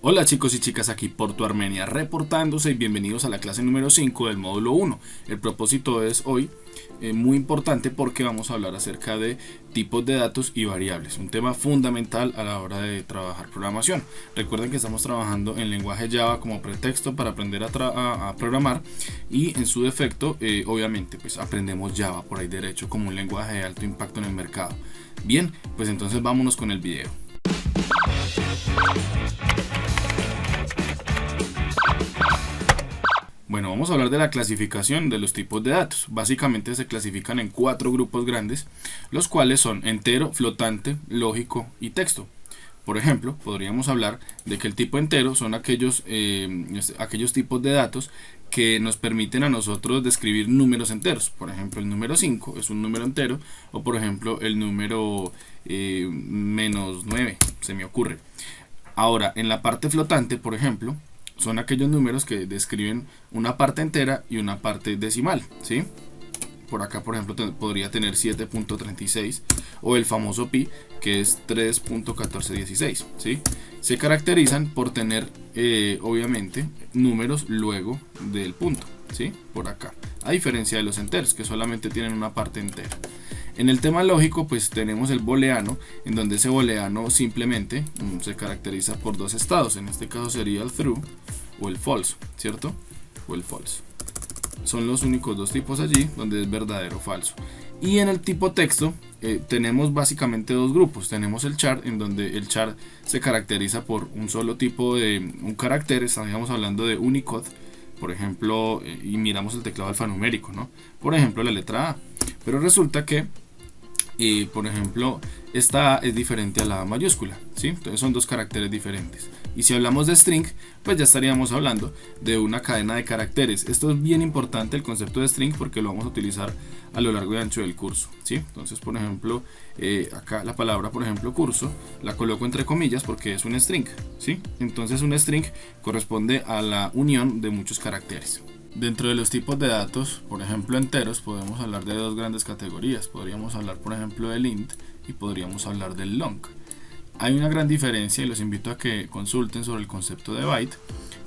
Hola chicos y chicas, aquí Porto Armenia reportándose y bienvenidos a la clase número 5 del módulo 1. El propósito es hoy muy importante porque vamos a hablar acerca de tipos de datos y variables, un tema fundamental a la hora de trabajar programación. Recuerden que estamos trabajando en lenguaje Java como pretexto para aprender a programar y en su defecto obviamente pues aprendemos Java por ahí derecho como un lenguaje de alto impacto en el mercado. Bien, pues entonces vámonos con el video. Bueno, vamos a hablar de la clasificación de los tipos de datos. Básicamente se clasifican en 4 grupos grandes, los cuales son entero, flotante, lógico y texto. Por ejemplo, podríamos hablar de que el tipo entero son aquellos tipos de datos que nos permiten a nosotros describir números enteros. Por ejemplo, el número 5 es un número entero, o por ejemplo el número menos 9, se me ocurre. Ahora, en la parte flotante, por ejemplo, son aquellos números que describen una parte entera y una parte decimal, ¿sí? Por acá, por ejemplo, podría tener 7.36 o el famoso pi, que es 3.1416, ¿sí? Se caracterizan por tener, obviamente, números luego del punto, ¿sí? Por acá, a diferencia de los enteros, que solamente tienen una parte entera. En el tema lógico, pues tenemos el booleano, en donde ese booleano simplemente se caracteriza por dos estados. En este caso sería el true o el false, ¿cierto? O el false. Son los únicos dos tipos allí donde es verdadero o falso. Y en el tipo texto tenemos básicamente dos grupos. Tenemos el char, en donde el char se caracteriza por un solo tipo de un carácter. Estaríamos hablando de Unicode, por ejemplo, y miramos el teclado alfanumérico, ¿no? Por ejemplo, la letra A. Pero resulta que por ejemplo, esta A es diferente a la A mayúscula, ¿sí? Entonces son dos caracteres diferentes. Y si hablamos de string, pues ya estaríamos hablando de una cadena de caracteres. Esto es bien importante, el concepto de string, porque lo vamos a utilizar a lo largo y ancho del curso, ¿sí? Entonces, por ejemplo, acá la palabra, por ejemplo, curso, la coloco entre comillas porque es un string, ¿sí? Entonces un string corresponde a la unión de muchos caracteres. Dentro de los tipos de datos, por ejemplo enteros, podemos hablar de dos grandes categorías. Podríamos hablar, por ejemplo, del int y podríamos hablar del long. Hay una gran diferencia y los invito a que consulten sobre el concepto de byte.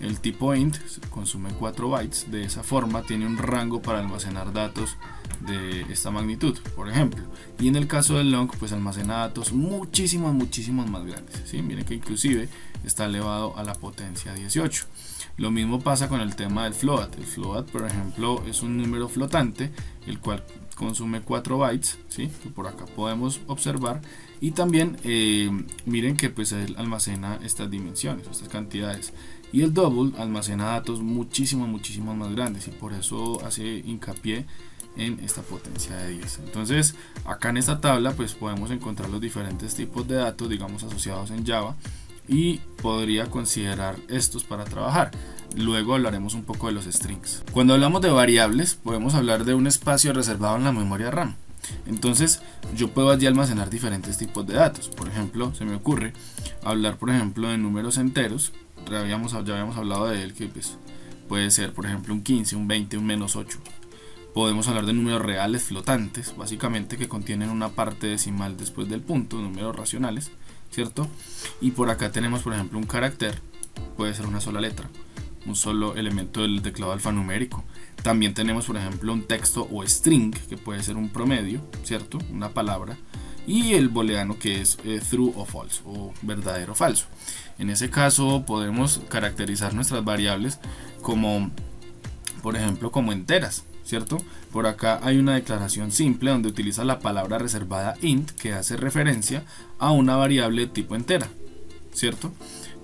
El tipo int consume 4 bytes, de esa forma tiene un rango para almacenar datos de esta magnitud, por ejemplo. Y en el caso del long, pues almacena datos muchísimos más grandes, ¿sí? Miren que inclusive está elevado a la potencia 18. Lo mismo pasa con el tema del float. El float, por ejemplo, es un número flotante, el cual consume 4 bytes, ¿sí? Que por acá podemos observar. Y también miren que pues él almacena estas dimensiones, estas cantidades. Y el double almacena datos muchísimos más grandes, y por eso hace hincapié en esta potencia de 10. Entonces, acá en esta tabla pues podemos encontrar los diferentes tipos de datos, digamos, asociados en Java, y podría considerar estos para trabajar. Luego hablaremos un poco de los strings. Cuando hablamos de variables, podemos hablar de un espacio reservado en la memoria RAM. Entonces yo puedo allí almacenar diferentes tipos de datos. Por ejemplo, se me ocurre hablar, por ejemplo, de números enteros. Ya habíamos hablado de él, que pues, puede ser, por ejemplo, un 15, un 20, un menos 8. Podemos hablar de números reales flotantes, básicamente que contienen una parte decimal después del punto, números racionales, ¿cierto? Y por acá tenemos, por ejemplo, un carácter, puede ser una sola letra, un solo elemento del teclado alfanumérico. También tenemos, por ejemplo, un texto o string, que puede ser un promedio, ¿cierto? Una palabra. Y el booleano, que es true o false, o verdadero o falso. En ese caso podemos caracterizar nuestras variables como, por ejemplo, como enteras, ¿cierto? Por acá hay una declaración simple donde utiliza la palabra reservada int, que hace referencia a una variable de tipo entera, ¿cierto?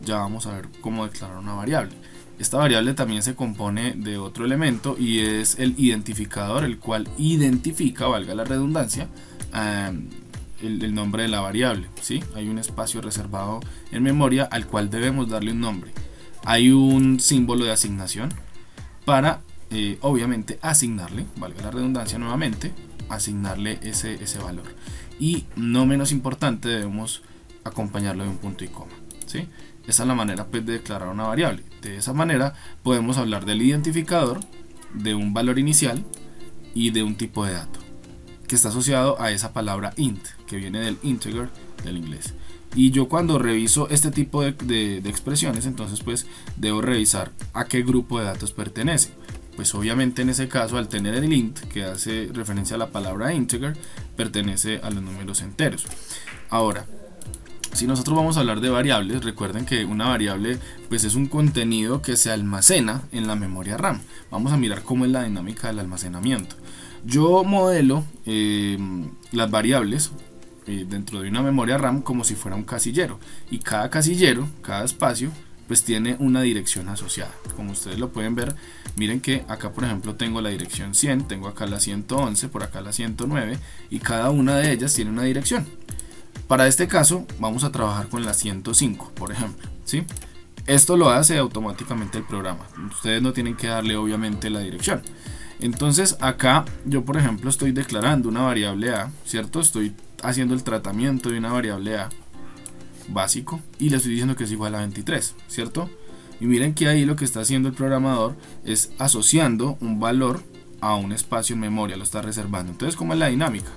Ya vamos a ver cómo declarar una variable. Esta variable también se compone de otro elemento y es el identificador, el cual identifica, valga la redundancia, el nombre de la variable, ¿sí? Hay un espacio reservado en memoria al cual debemos darle un nombre. Hay un símbolo de asignación para obviamente asignarle, valga la redundancia nuevamente, asignarle ese valor. Y no menos importante, debemos acompañarlo de un punto y coma, ¿sí? Esa es la manera pues, de declarar una variable. De esa manera podemos hablar del identificador, de un valor inicial y de un tipo de dato que está asociado a esa palabra int, que viene del integer del inglés. Y yo cuando reviso este tipo de expresiones, entonces pues debo revisar a qué grupo de datos pertenece. Pues obviamente en ese caso, al tener el int, que hace referencia a la palabra integer, pertenece a los números enteros. Ahora, si nosotros vamos a hablar de variables, recuerden que una variable pues es un contenido que se almacena en la memoria RAM. Vamos a mirar cómo es la dinámica del almacenamiento. Yo modelo las variables dentro de una memoria RAM como si fuera un casillero, y cada casillero, cada espacio, pues tiene una dirección asociada. Como ustedes lo pueden ver, miren que acá por ejemplo tengo la dirección 100, tengo acá la 111, por acá la 109, y cada una de ellas tiene una dirección. Para este caso vamos a trabajar con la 105, por ejemplo, ¿sí? Esto lo hace automáticamente el programa, ustedes no tienen que darle obviamente la dirección. Entonces acá yo por ejemplo estoy declarando una variable A, ¿cierto? Estoy haciendo el tratamiento de una variable A básico y le estoy diciendo que es igual a 23, ¿cierto? Y miren que ahí lo que está haciendo el programador es asociando un valor a un espacio en memoria, lo está reservando. Entonces, ¿cómo es la dinámica?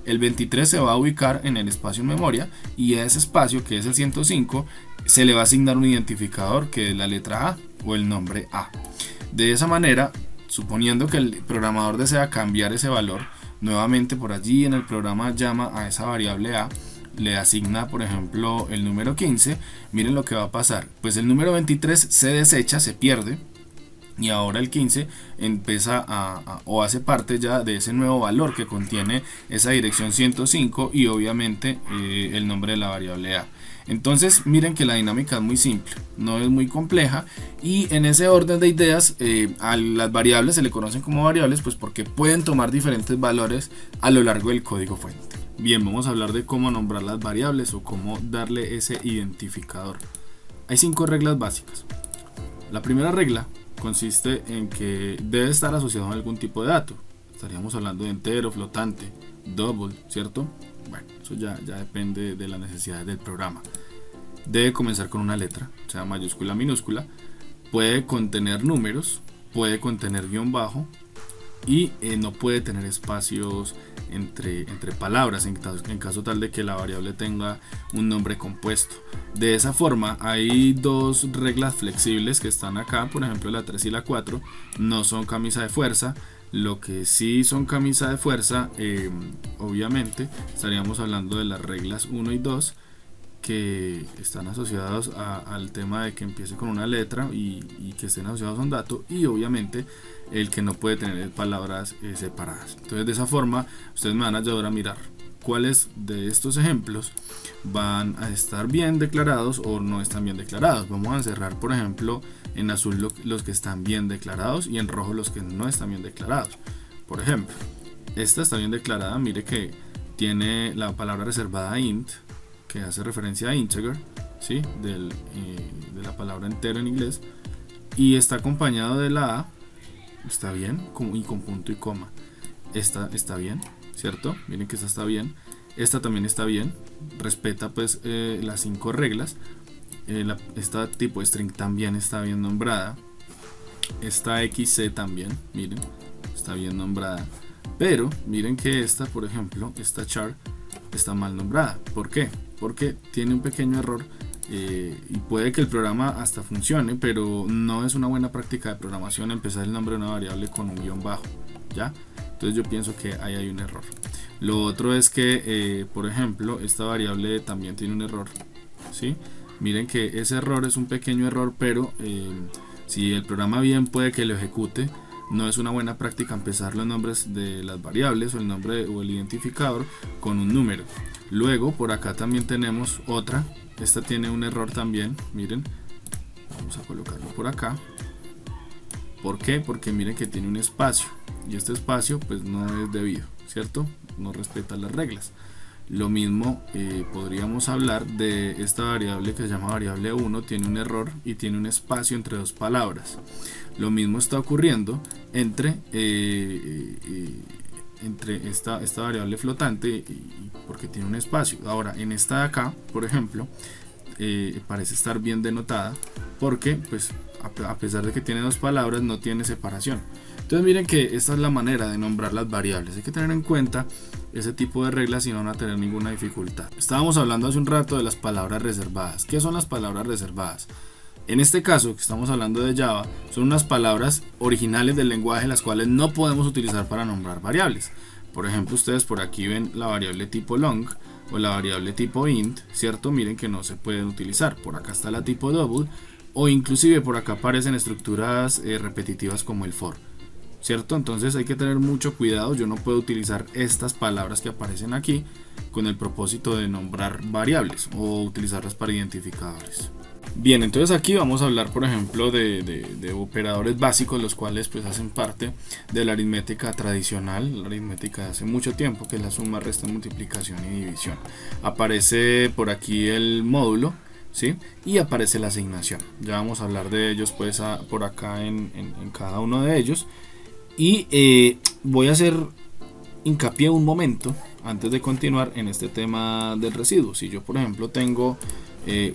El 23 se va a ubicar en el espacio en memoria, y a ese espacio, que es el 105, se le va a asignar un identificador que es la letra A o el nombre A. De esa manera, suponiendo que el programador desea cambiar ese valor, nuevamente por allí en el programa llama a esa variable A, le asigna por ejemplo el número 15, miren lo que va a pasar, pues el número 23 se desecha, se pierde, y ahora el 15 empieza o hace parte ya de ese nuevo valor que contiene esa dirección 105 y obviamente el nombre de la variable A. Entonces miren que la dinámica es muy simple, no es muy compleja, y en ese orden de ideas a las variables se le conocen como variables pues porque pueden tomar diferentes valores a lo largo del código fuente. Bien, vamos a hablar de cómo nombrar las variables o cómo darle ese identificador. Hay 5 reglas básicas. La primera regla consiste en que debe estar asociado a algún tipo de dato. Estaríamos hablando de entero, flotante, double, ¿cierto? Bueno, eso ya depende de las necesidades del programa. Debe comenzar con una letra, sea mayúscula, minúscula. Puede contener números, puede contener guión bajo, y no puede tener espacios entre palabras en caso tal de que la variable tenga un nombre compuesto. De esa forma hay 2 reglas flexibles que están acá, por ejemplo la 3 y la 4 no son camisa de fuerza. Lo que sí son camisa de fuerza, obviamente estaríamos hablando de las reglas 1 y 2, que están asociados al tema de que empiece con una letra y que estén asociados a un dato, y obviamente el que no puede tener palabras separadas. Entonces de esa forma ustedes me van a ayudar a mirar cuáles de estos ejemplos van a estar bien declarados o no están bien declarados. Vamos a encerrar por ejemplo en azul los que están bien declarados y en rojo los que no están bien declarados. Por ejemplo, esta está bien declarada, mire que tiene la palabra reservada int, que hace referencia a integer, ¿sí? de la palabra entero en inglés, y está acompañado de la A, está bien, y con punto y coma. Esta está bien, ¿cierto? Miren que esta está bien, esta también está bien, respeta pues las 5 reglas. Esta tipo string también está bien nombrada, esta XC también, miren, está bien nombrada, pero miren que esta, por ejemplo, esta char está mal nombrada. ¿Por qué? Porque tiene un pequeño error y puede que el programa hasta funcione, pero no es una buena práctica de programación empezar el nombre de una variable con un guión bajo, ¿ya? Entonces yo pienso que ahí hay un error. Lo otro es que, por ejemplo, esta variable también tiene un error, ¿sí? Miren que ese error es un pequeño error, pero si el programa bien puede que lo ejecute. No es una buena práctica empezar los nombres de las variables o el nombre o el identificador con un número. Luego por acá también tenemos otra, esta tiene un error también, miren, vamos a colocarlo por acá. ¿Por qué? Porque miren que tiene un espacio y este espacio pues no es debido, ¿cierto? No respeta las reglas. Lo mismo podríamos hablar de esta variable que se llama variable 1, tiene un error y tiene un espacio entre 2 palabras. Lo mismo está ocurriendo entre esta variable flotante porque tiene un espacio. Ahora en esta de acá, por ejemplo, parece estar bien denotada porque pues a pesar de que tiene dos palabras, no tiene separación. Entonces miren que esta es la manera de nombrar las variables. Hay que tener en cuenta ese tipo de reglas y no van a tener ninguna dificultad. Estábamos hablando hace un rato de las palabras reservadas. ¿Qué son las palabras reservadas? En este caso, que estamos hablando de Java, son unas palabras originales del lenguaje las cuales no podemos utilizar para nombrar variables. Por ejemplo, ustedes por aquí ven la variable tipo long o la variable tipo int, ¿cierto? Miren que no se pueden utilizar. Por acá está la tipo double, o inclusive por acá aparecen estructuras repetitivas como el for, ¿cierto? Entonces hay que tener mucho cuidado. Yo no puedo utilizar estas palabras que aparecen aquí con el propósito de nombrar variables o utilizarlas para identificadores. Bien, entonces aquí vamos a hablar, por ejemplo, de operadores básicos, los cuales pues hacen parte de la aritmética tradicional, la aritmética de hace mucho tiempo, que es la suma, resta, multiplicación y división. Aparece por aquí el módulo, ¿sí? Y aparece la asignación. Ya vamos a hablar de ellos pues por acá en cada uno de ellos. Y voy a hacer hincapié un momento antes de continuar en este tema del residuo. Si yo, por ejemplo, tengo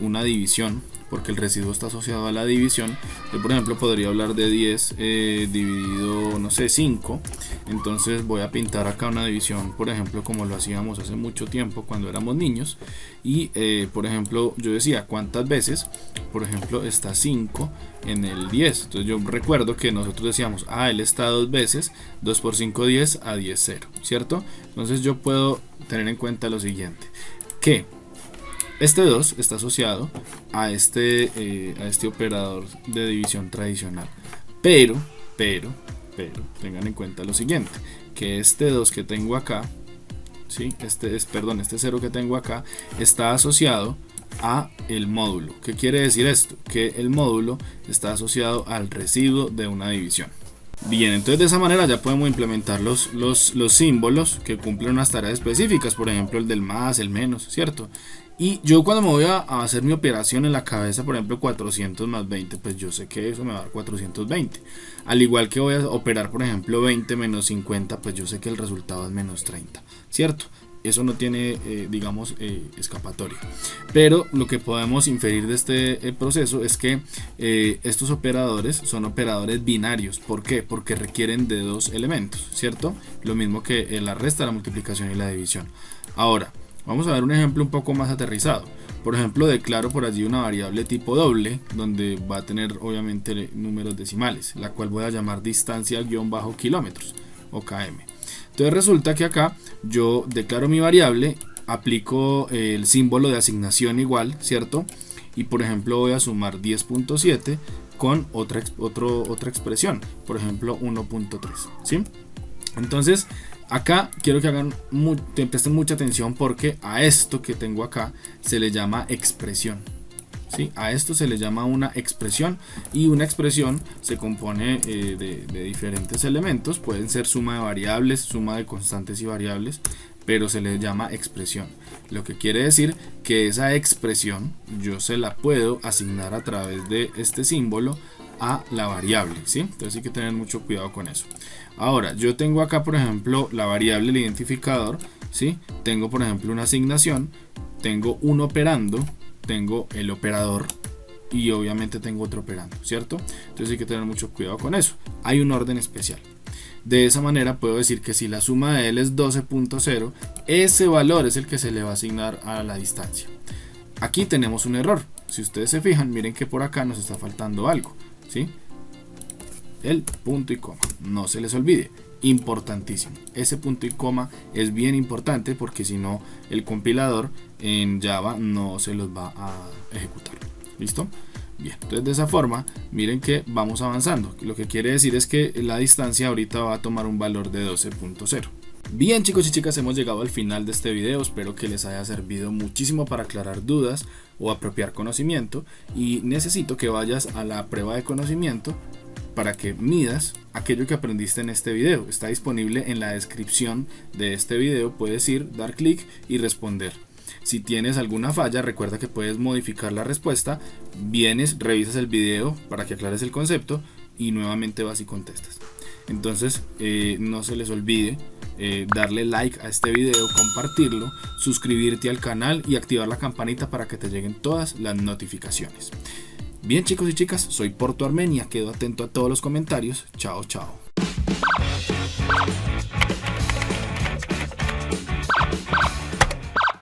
una división, porque el residuo está asociado a la división, yo por ejemplo podría hablar de 10 dividido, no sé, 5. Entonces voy a pintar acá una división, por ejemplo, como lo hacíamos hace mucho tiempo cuando éramos niños. Y por ejemplo yo decía cuántas veces, por ejemplo, está 5 en el 10. Entonces yo recuerdo que nosotros decíamos, él está 2 veces, 2 por 5, 10, a 10, 0, ¿cierto? Entonces yo puedo tener en cuenta lo siguiente, que este 2 está asociado a este operador de división tradicional, pero tengan en cuenta lo siguiente, que este 2 que tengo acá, ¿sí? Este 0 que tengo acá está asociado a el módulo. ¿Qué quiere decir esto? Que el módulo está asociado al residuo de una división. Bien, entonces de esa manera ya podemos implementar los símbolos que cumplen unas tareas específicas, por ejemplo el del más, el menos, ¿cierto? Y yo cuando me voy a hacer mi operación en la cabeza, por ejemplo 400 más 20, pues yo sé que eso me va a dar 420. Al igual que voy a operar, por ejemplo, 20 menos 50, pues yo sé que el resultado es menos 30, ¿cierto? Eso no tiene, digamos, escapatoria. Pero lo que podemos inferir de este proceso es que estos operadores son operadores binarios. ¿Por qué? Porque requieren de dos elementos, ¿cierto? Lo mismo que la resta, la multiplicación y la división. Ahora, vamos a ver un ejemplo un poco más aterrizado. Por ejemplo, declaro por allí una variable tipo doble, donde va a tener obviamente números decimales, la cual voy a llamar distancia-kilómetros o km. Entonces resulta que acá yo declaro mi variable, aplico el símbolo de asignación igual, ¿cierto? Y por ejemplo voy a sumar 10.7 con otra expresión, por ejemplo 1.3, ¿sí? Entonces acá quiero que presten mucha atención, porque a esto que tengo acá se le llama expresión. ¿Sí? A esto se le llama una expresión, y una expresión se compone de diferentes elementos. Pueden ser suma de variables, suma de constantes y variables, pero se le llama expresión. Lo que quiere decir que esa expresión yo se la puedo asignar a través de este símbolo a la variable, ¿sí? Entonces hay que tener mucho cuidado con eso. Ahora yo tengo acá, por ejemplo, la variable, el identificador, ¿sí? Tengo por ejemplo una asignación, tengo un operando, tengo el operador y obviamente tengo otro operando, ¿cierto? Entonces hay que tener mucho cuidado con eso. Hay un orden especial. De esa manera puedo decir que si la suma de él es 12.0, ese valor es el que se le va a asignar a la distancia. Aquí tenemos un error. Si ustedes se fijan, miren que por acá nos está faltando algo, ¿sí? El punto y coma. No se les olvide. Importantísimo. Ese punto y coma es bien importante, porque si no el compilador en Java no se los va a ejecutar. ¿Listo? Bien, entonces de esa forma miren que vamos avanzando. Lo que quiere decir es que la distancia ahorita va a tomar un valor de 12.0. Bien, chicos y chicas, hemos llegado al final de este video. Espero que les haya servido muchísimo para aclarar dudas o apropiar conocimiento, y necesito que vayas a la prueba de conocimiento para que midas aquello que aprendiste en este video. Está disponible en la descripción de este video. Puedes ir, dar clic y responder. Si tienes alguna falla, recuerda que puedes modificar la respuesta. Vienes, revisas el video para que aclares el concepto y nuevamente vas y contestas. Entonces no se les olvide darle like a este video, compartirlo, suscribirte al canal y activar la campanita para que te lleguen todas las notificaciones. Bien, chicos y chicas, soy Porto Armenia, quedo atento a todos los comentarios. Chao, chao.